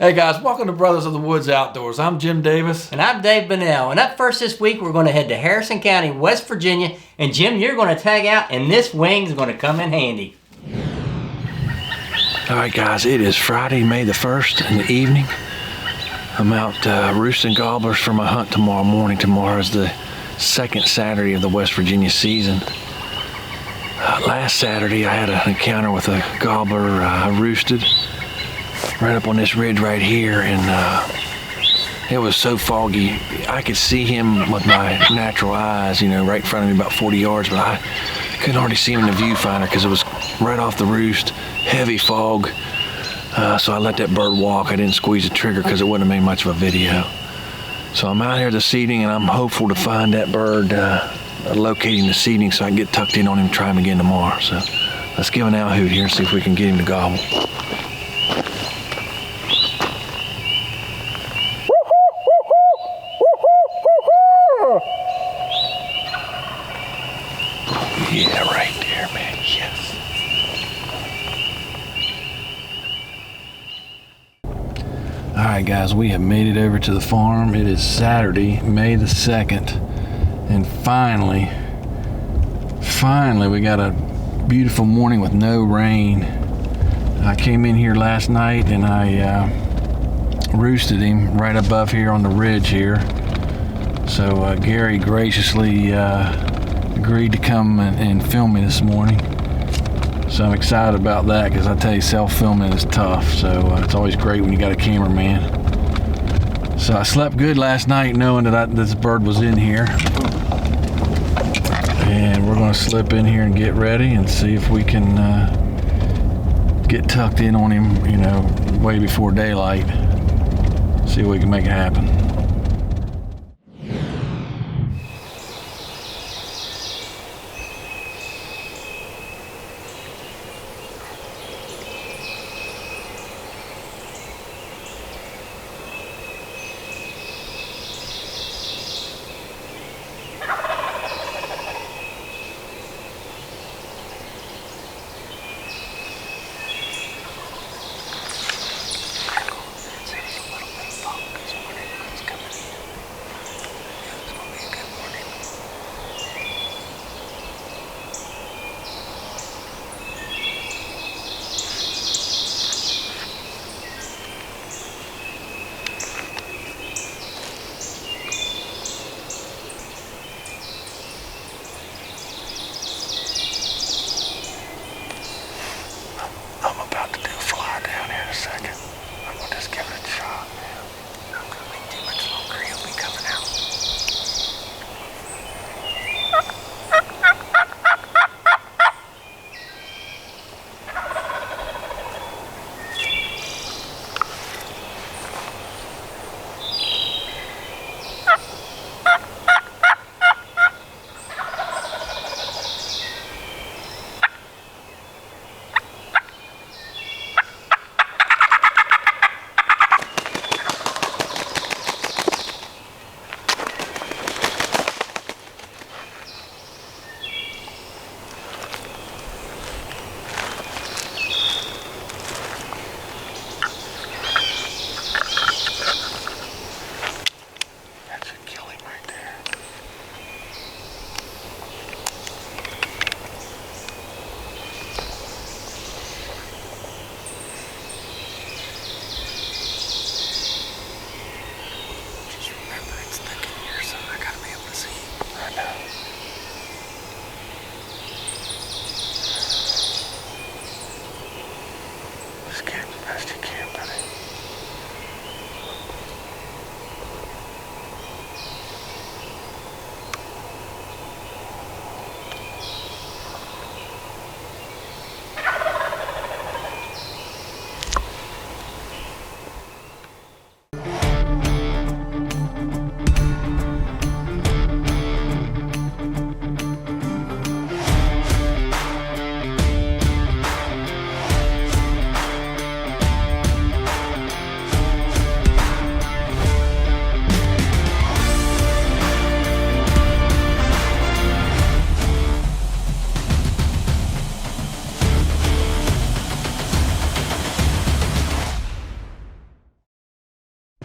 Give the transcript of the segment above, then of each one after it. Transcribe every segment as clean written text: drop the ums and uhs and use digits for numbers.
Hey guys, welcome to Brothers of the Woods Outdoors. I'm Jim Davis. And I'm Dave Bunnell. And up first this week, we're going to head to Harrison County, West Virginia. And Jim, you're going to tag out, and this wing's going to come in handy. All right, guys, it is Friday, May the 1st in the evening. I'm out roosting gobblers for my hunt tomorrow morning. Tomorrow is the second Saturday of the West Virginia season. Last Saturday, I had an encounter with a gobbler roosted right up on this ridge right here, and it was so foggy. I could see him with my natural eyes, right in front of me about 40 yards, but I couldn't hardly see him in the viewfinder because it was right off the roost, heavy fog. So I let that bird walk. I didn't squeeze the trigger because it wouldn't have made much of a video. So I'm out here this evening, and I'm hopeful to find that bird locating the seeding so I can get tucked in on him and try him again tomorrow. So let's give an owl hoot here and see if we can get him to gobble. Yeah, right there, man. Yes. All right, guys, we have made it over to the farm. It is Saturday, May the 2nd, and finally, we got a beautiful morning with no rain. I came in here last night and I roosted him right above here on the ridge here. So Gary graciously agreed to come and film me this morning. So I'm excited about that because I tell you, self-filming is tough. So it's always great when you got a cameraman. So I slept good last night knowing that this bird was in here. And we're going to slip in here and get ready and see if we can get tucked in on him, way before daylight. See if we can make it happen.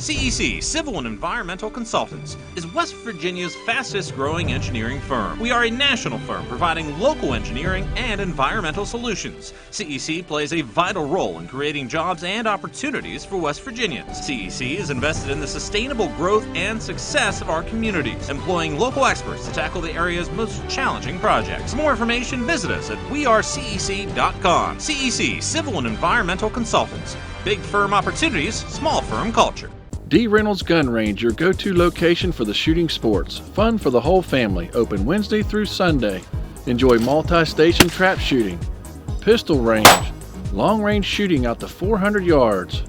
CEC, Civil and Environmental Consultants, is West Virginia's fastest growing engineering firm. We are a national firm providing local engineering and environmental solutions. CEC plays a vital role in creating jobs and opportunities for West Virginians. CEC is invested in the sustainable growth and success of our communities, employing local experts to tackle the area's most challenging projects. For more information, visit us at wearecec.com. CEC, Civil and Environmental Consultants. Big firm opportunities, small firm culture. D. Reynolds Gun Range, your go-to location for the shooting sports. Fun for the whole family. Open Wednesday through Sunday. Enjoy multi-station trap shooting, pistol range, long-range shooting out to 400 yards,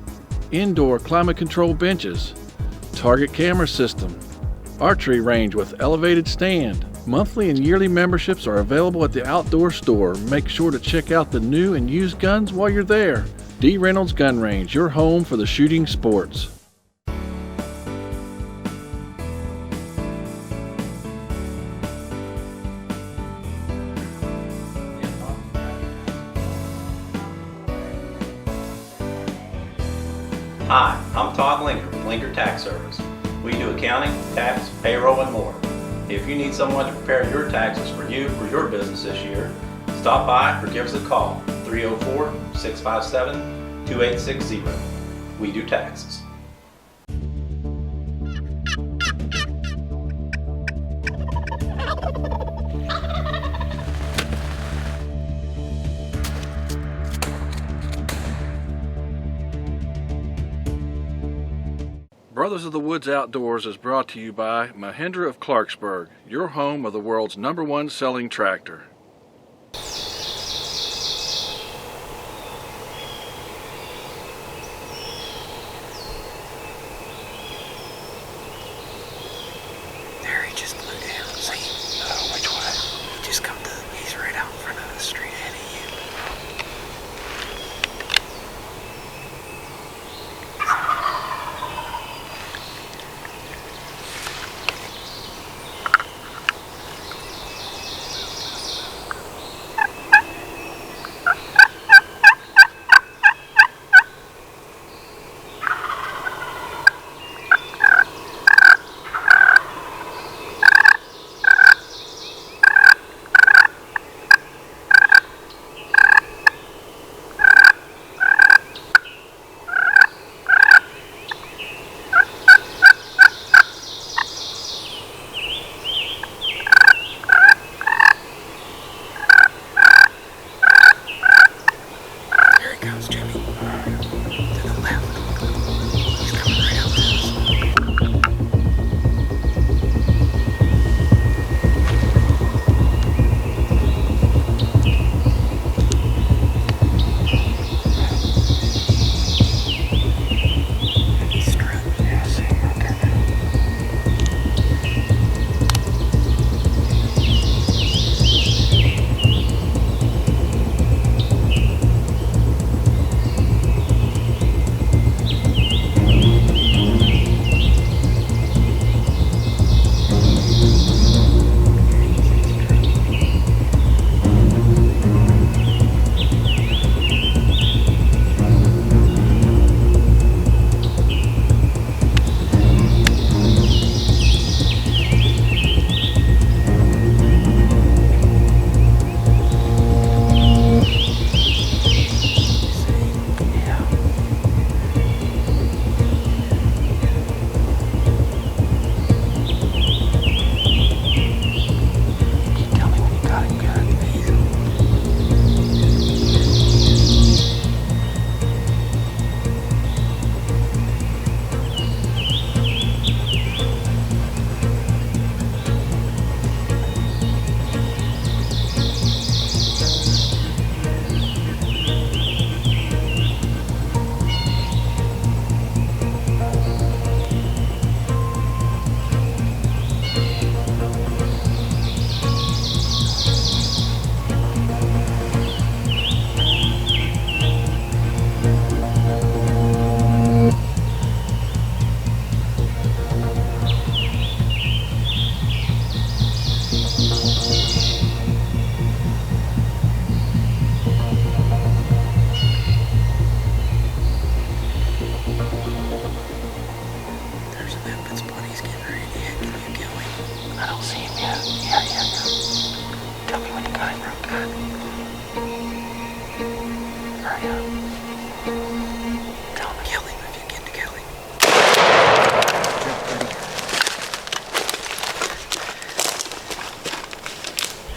indoor climate-controlled benches, target camera system, archery range with elevated stand. Monthly and yearly memberships are available at the outdoor store. Make sure to check out the new and used guns while you're there. D. Reynolds Gun Range, your home for the shooting sports. Hi, I'm Todd Linker with Linker Tax Service. We do accounting, tax, payroll, and more. If you need someone to prepare your taxes for you or your business this year, stop by or give us a call, 304-657-2860. We do taxes. Brothers of the Woods Outdoors is brought to you by Mahindra of Clarksburg, your home of the world's #1 selling tractor. There, he just blew down. See? Which way? He just come to, he's right out in front of the street ahead of you. Goes Jimmy. To the left. He's coming right out to us. He's struck. Yeah, I see him right there now.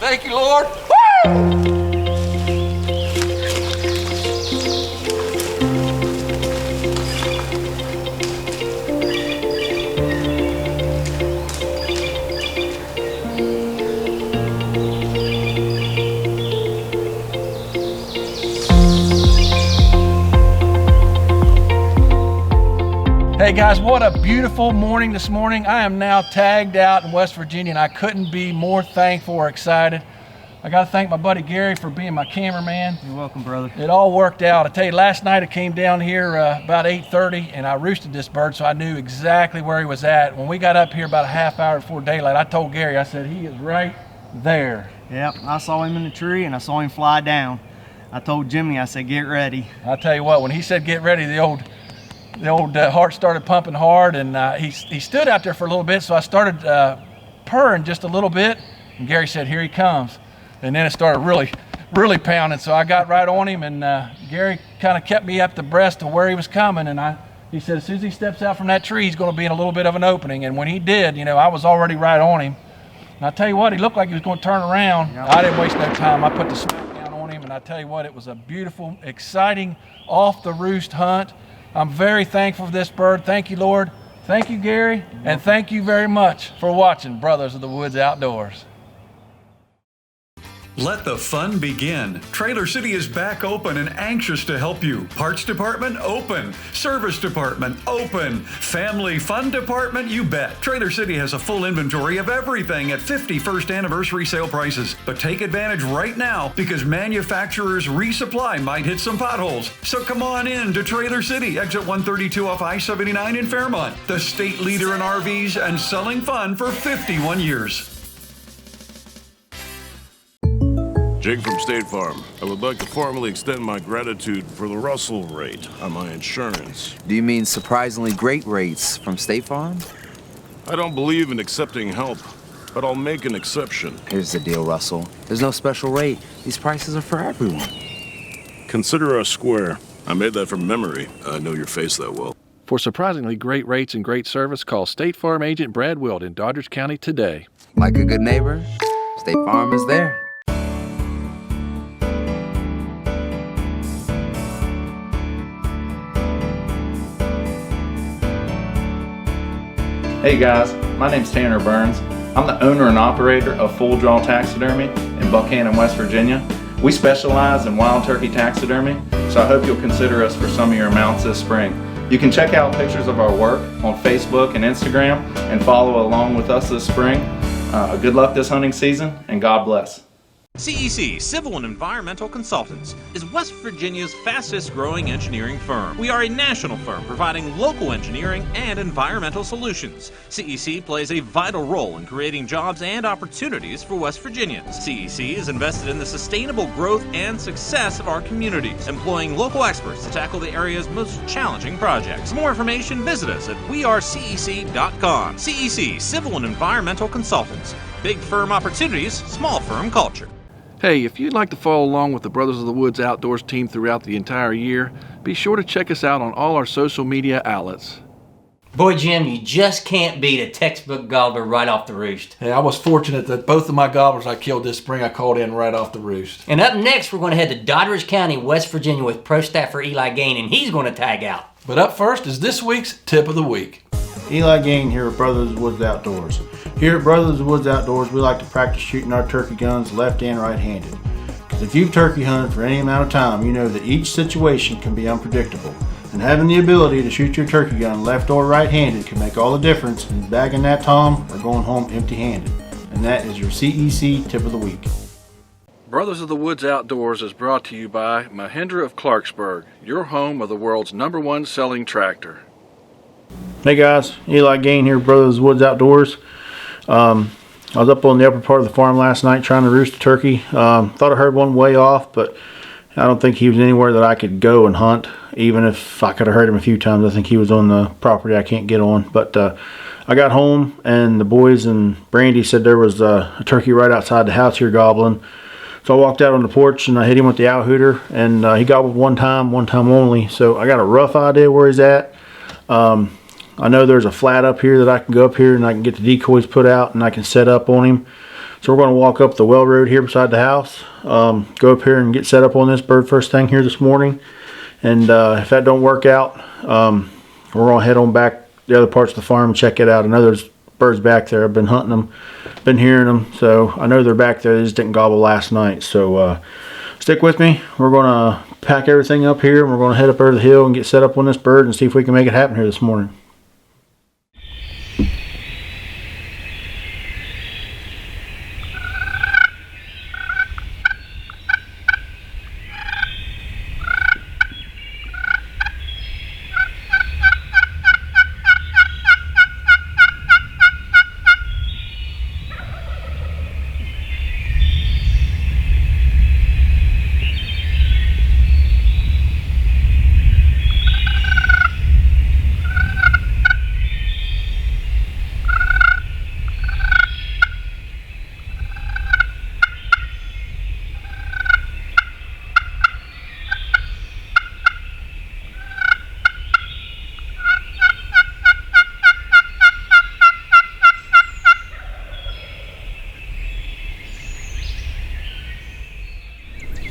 Thank you, Lord. Hey guys, what a beautiful morning this morning. I am now tagged out in West Virginia and I couldn't be more thankful or excited. I gotta thank my buddy Gary for being my cameraman. You're welcome, brother. It all worked out. I tell you, last night I came down here about 8:30 and I roosted this bird so I knew exactly where he was at. When we got up here about a half hour before daylight, I told Gary, I said, he is right there. Yep, I saw him in the tree and I saw him fly down. I told Jimmy, I said, get ready. I tell you what, when he said get ready, the old heart started pumping hard, and he stood out there for a little bit, so I started purring just a little bit, and Gary said, here he comes. And then it started really pounding, so I got right on him, and Gary kind of kept me up abreast of where he was coming, and he said as soon as he steps out from that tree, he's going to be in a little bit of an opening. And when he did, you know, I was already right on him. And I tell you what, he looked like he was going to turn around. Yep. I didn't waste no time. I put the smack down on him, and I tell you what, it was a beautiful, exciting, off-the-roost hunt. I'm very thankful for this bird. Thank you, Lord. Thank you, Gary. And thank you very much for watching Brothers of the Woods Outdoors. Let the fun begin. Trailer City is back open and anxious to help you. Parts department open. Service department open. Family fun department, you bet. Trailer City has a full inventory of everything at 51st anniversary sale prices. But take advantage right now because manufacturers' resupply might hit some potholes. So come on in to Trailer City, exit 132 off I-79 in Fairmont. The state leader in RVs and selling fun for 51 years. Jake from State Farm. I would like to formally extend my gratitude for the Russell rate on my insurance. Do you mean surprisingly great rates from State Farm? I don't believe in accepting help, but I'll make an exception. Here's the deal, Russell. There's no special rate. These prices are for everyone. Consider us square. I made that from memory. I know your face that well. For surprisingly great rates and great service, call State Farm agent Brad Wilt in Doddridge County today. Like a good neighbor, State Farm is there. Hey guys, my name's Tanner Burns. I'm the owner and operator of Full Draw Taxidermy in Buchanan, West Virginia. We specialize in wild turkey taxidermy, so I hope you'll consider us for some of your mounts this spring. You can check out pictures of our work on Facebook and Instagram and follow along with us this spring. Good luck this hunting season, and God bless. CEC, Civil and Environmental Consultants, is West Virginia's fastest growing engineering firm. We are a national firm providing local engineering and environmental solutions. CEC plays a vital role in creating jobs and opportunities for West Virginians. CEC is invested in the sustainable growth and success of our communities, employing local experts to tackle the area's most challenging projects. For more information, visit us at wearecec.com. CEC, Civil and Environmental Consultants. Big firm opportunities, small firm culture. Hey, if you'd like to follow along with the Brothers of the Woods Outdoors team throughout the entire year, be sure to check us out on all our social media outlets. Boy, Jim, you just can't beat a textbook gobbler right off the roost. Hey, I was fortunate that both of my gobblers I killed this spring I called in right off the roost. And up next, we're going to head to Doddridge County, West Virginia with pro staffer Eli Gain, and he's going to tag out. But up first is this week's Tip of the Week. Eli Gain here at Brothers of the Woods Outdoors. Here at Brothers of the Woods Outdoors, we like to practice shooting our turkey guns left and right-handed. Because if you've turkey hunted for any amount of time, you know that each situation can be unpredictable. And having the ability to shoot your turkey gun left or right-handed can make all the difference in bagging that tom or going home empty-handed. And that is your CEC Tip of the Week. Brothers of the Woods Outdoors is brought to you by Mahindra of Clarksburg, your home of the world's #1 selling tractor. Hey guys, Eli Gain here, Brothers of the Woods Outdoors. I was up on the upper part of the farm last night trying to roost a turkey. Thought I heard one way off, but I don't think he was anywhere that I could go and hunt. Even if I could have heard him a few times, I think he was on the property I can't get on. But I got home and the boys and Brandy said there was a turkey right outside the house here gobbling. So I walked out on the porch and I hit him with the owl hooter, and he gobbled one time only. So I got a rough idea where he's at. I know there's a flat up here that I can go up here and I can get the decoys put out and I can set up on him. So we're going to walk up the well road here beside the house, go up here and get set up on this bird first thing here this morning. And if that don't work out, we're going to head on back the other parts of the farm and check it out. I know there's birds back there. I've been hunting them, been hearing them, so I know they're back there. They just didn't gobble last night. So stick with me. We're going to pack everything up here, and we're going to head up over the hill and get set up on this bird and see if we can make it happen here this morning.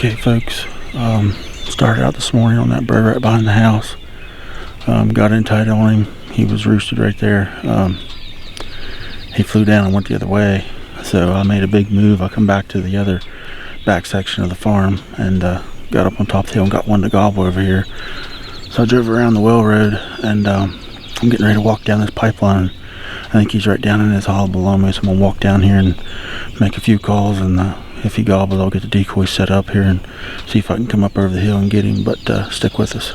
Okay, folks, started out this morning on that bird right behind the house. Got in tight on him. He was roosted right there. He flew down and went the other way, so I made a big move. I come back to the other back section of the farm and got up on top of the hill and got one to gobble over here. So I drove around the well road, and I'm getting ready to walk down this pipeline. I think he's right down in this hollow below me, so I'm going to walk down here and make a few calls, and if he gobbles, I'll get the decoy set up here and see if I can come up over the hill and get him, but stick with us.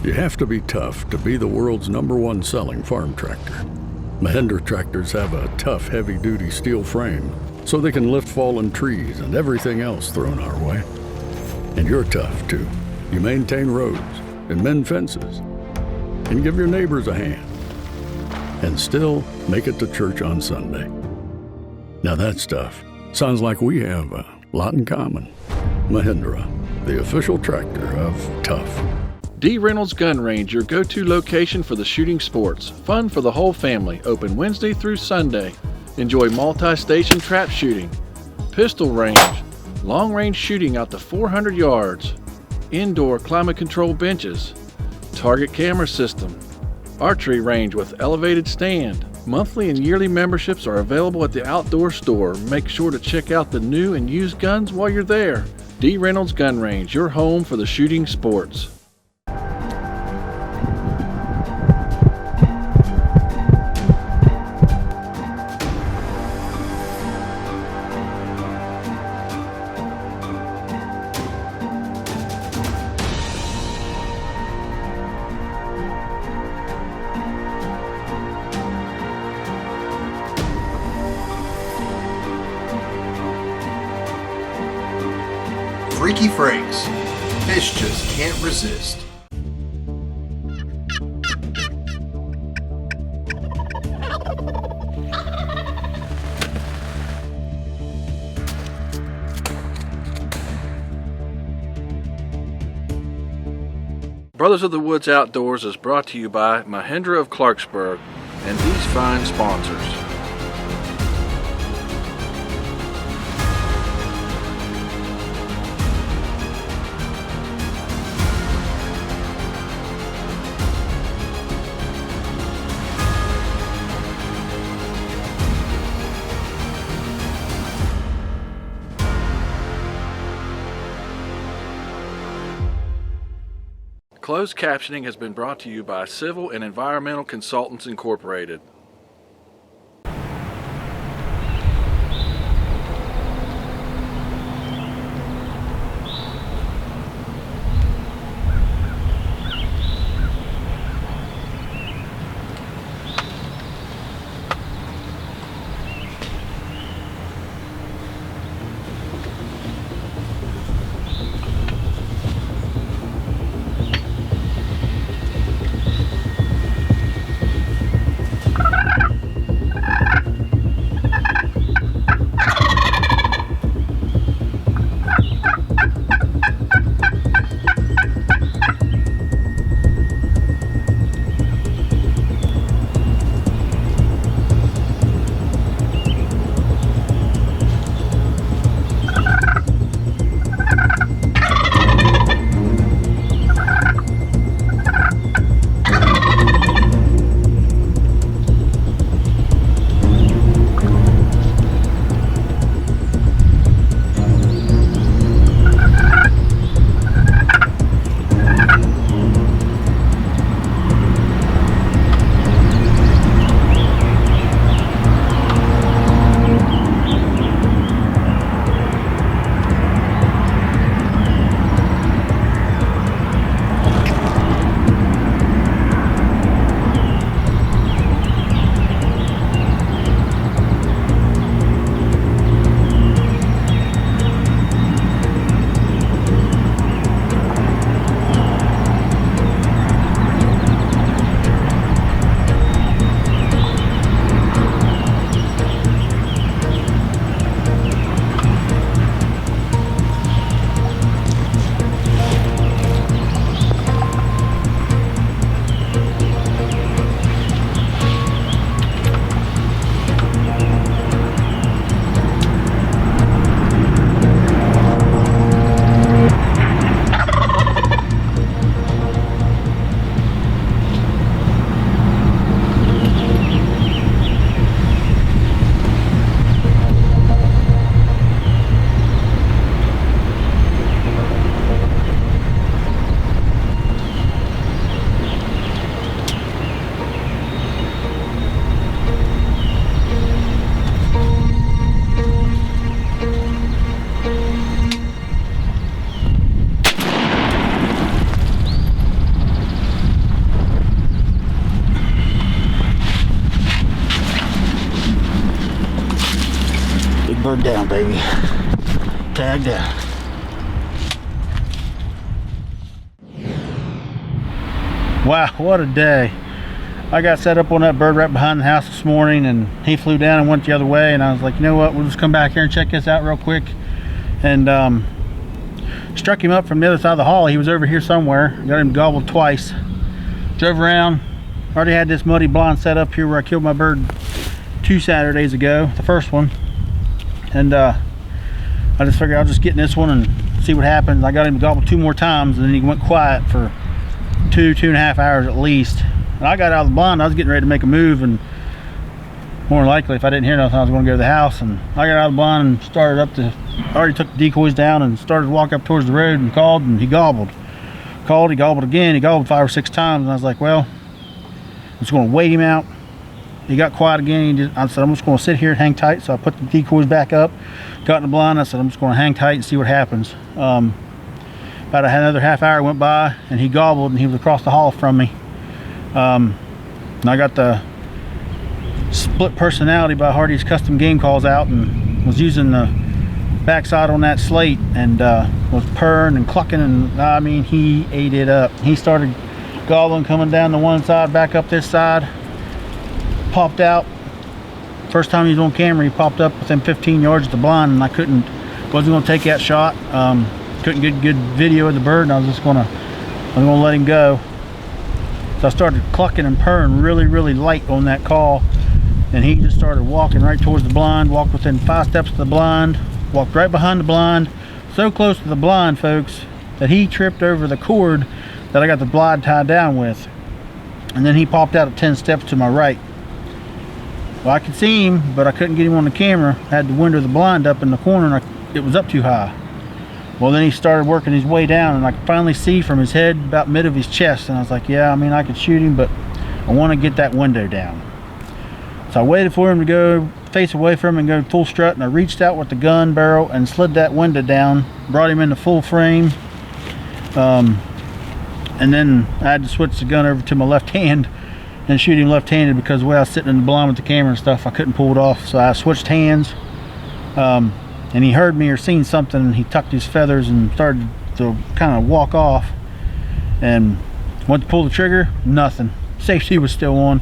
You have to be tough to be the world's #1 selling farm tractor. Mahindra tractors have a tough, heavy-duty steel frame, so they can lift fallen trees and everything else thrown our way. And you're tough, too. You maintain roads and mend fences and give your neighbors a hand and still make it to church on Sunday. Now that stuff sounds like we have a lot in common. Mahindra, the official tractor of tough. D. Reynolds Gun Range, your go-to location for the shooting sports. Fun for the whole family. Open Wednesday through Sunday. Enjoy multi-station trap shooting, pistol range, long-range shooting out to 400 yards, indoor climate-controlled benches, target camera system, archery range with elevated stand. Monthly and yearly memberships are available at the outdoor store. Make sure to check out the new and used guns while you're there. D. Reynolds Gun Range, your home for the shooting sports. Freaky Franks. Fish just can't resist. Brothers of the Woods Outdoors is brought to you by Mahindra of Clarksburg and these fine sponsors. Closed captioning has been brought to you by Civil and Environmental Consultants Incorporated. Bird down, baby. Tag down. Wow, what a day. I got set up on that bird right behind the house this morning, and he flew down and went the other way, and I was like, you know what, we'll just come back here and check this out real quick. And struck him up from the other side of the hall. He was over here somewhere. Got him gobbled twice. Drove around. Already had this muddy blonde set up here where I killed my bird 2 Saturdays ago, the first one. And I just figured I'll just get in this one and see what happens. I got him to gobble 2 more times, and then he went quiet for 2.5 hours at least. And I got out of the blind. I was getting ready to make a move, and more than likely, if I didn't hear nothing, I was going to go to the house. And I got out of the blind and started up to, already took the decoys down and started to walk up towards the road and called, and he gobbled. Called, he gobbled again. He gobbled 5 or 6 times, and I was like, well, I'm just going to wait him out. He got quiet again. I said, I'm just going to sit here and hang tight. So I put the decoys back up, got in the blind. I said, I'm just going to hang tight and see what happens. About another half hour went by, and he gobbled, and he was across the hall from me. And I got the split personality by Hardy's custom game calls out, and was using the backside on that slate, and was purring and clucking, and I mean, he ate it up. He started gobbling, coming down the one side, back up this side. Popped out. First time he was on camera, he popped up within 15 yards of the blind, and I wasn't going to take that shot. Couldn't get good video of the bird, and I was just going to I'm gonna let him go. So I started clucking and purring really light on that call, and he just started walking right towards the blind, walked within 5 steps of the blind, walked right behind the blind, so close to the blind, folks, that he tripped over the cord that I got the blind tied down with. And then he popped out at 10 steps to my right. Well, I could see him, but I couldn't get him on the camera. I had the window of the blind up in the corner, and it was up too high. Well, then he started working his way down, and I could finally see from his head about mid of his chest, and I was like, yeah, I mean, I could shoot him, but I want to get that window down. So I waited for him to go face away from him and go full strut, and I reached out with the gun barrel and slid that window down, brought him into full frame, and then I had to switch the gun over to my left hand and shoot him left-handed, because the way I was sitting in the blind with the camera and stuff, I couldn't pull it off. So I switched hands, and he heard me or seen something, and he tucked his feathers and started to kind of walk off, and went to pull the trigger, nothing. Safety was still on.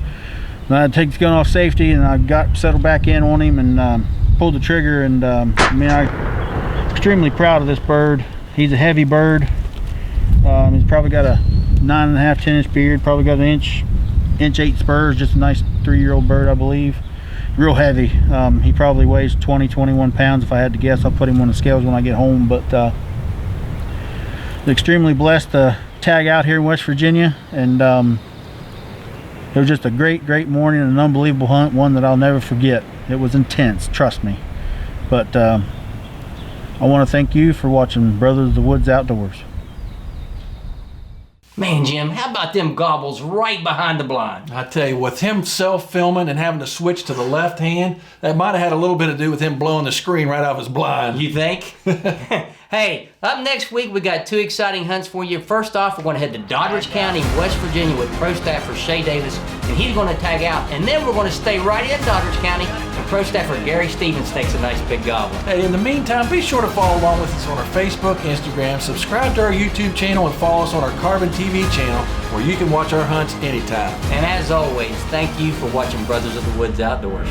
And I had to take the gun off safety, and I got settled back in on him and pulled the trigger. And I mean, I'm extremely proud of this bird. He's a heavy bird. He's probably got a 9.5, 10-inch beard, probably got an inch 8 spurs, just a nice 3-year-old bird, I believe. Real heavy. He probably weighs 21 pounds if I had to guess. I'll put him on the scales when I get home. But extremely blessed to tag out here in West Virginia, and it was just a great morning and an unbelievable hunt, one that I'll never forget. It was intense, trust me. But I want to thank you for watching Brothers of the Woods Outdoors. Man, Jim, how about them gobbles right behind the blind? I tell you, with him self-filming and having to switch to the left hand, that might have had a little bit to do with him blowing the screen right off his blind. You think? Hey, up next week, we got 2 exciting hunts for you. First off, we're going to head to Doddridge County, West Virginia with Pro Staffer Shay Davis, and he's going to tag out. And then we're going to stay right in Doddridge County, and Pro Staffer Gary Stevens takes a nice big gobble. Hey, in the meantime, be sure to follow along with us on our Facebook, Instagram, subscribe to our YouTube channel, and follow us on our Carbon TV channel, where you can watch our hunts anytime. And as always, thank you for watching Brothers of the Woods Outdoors.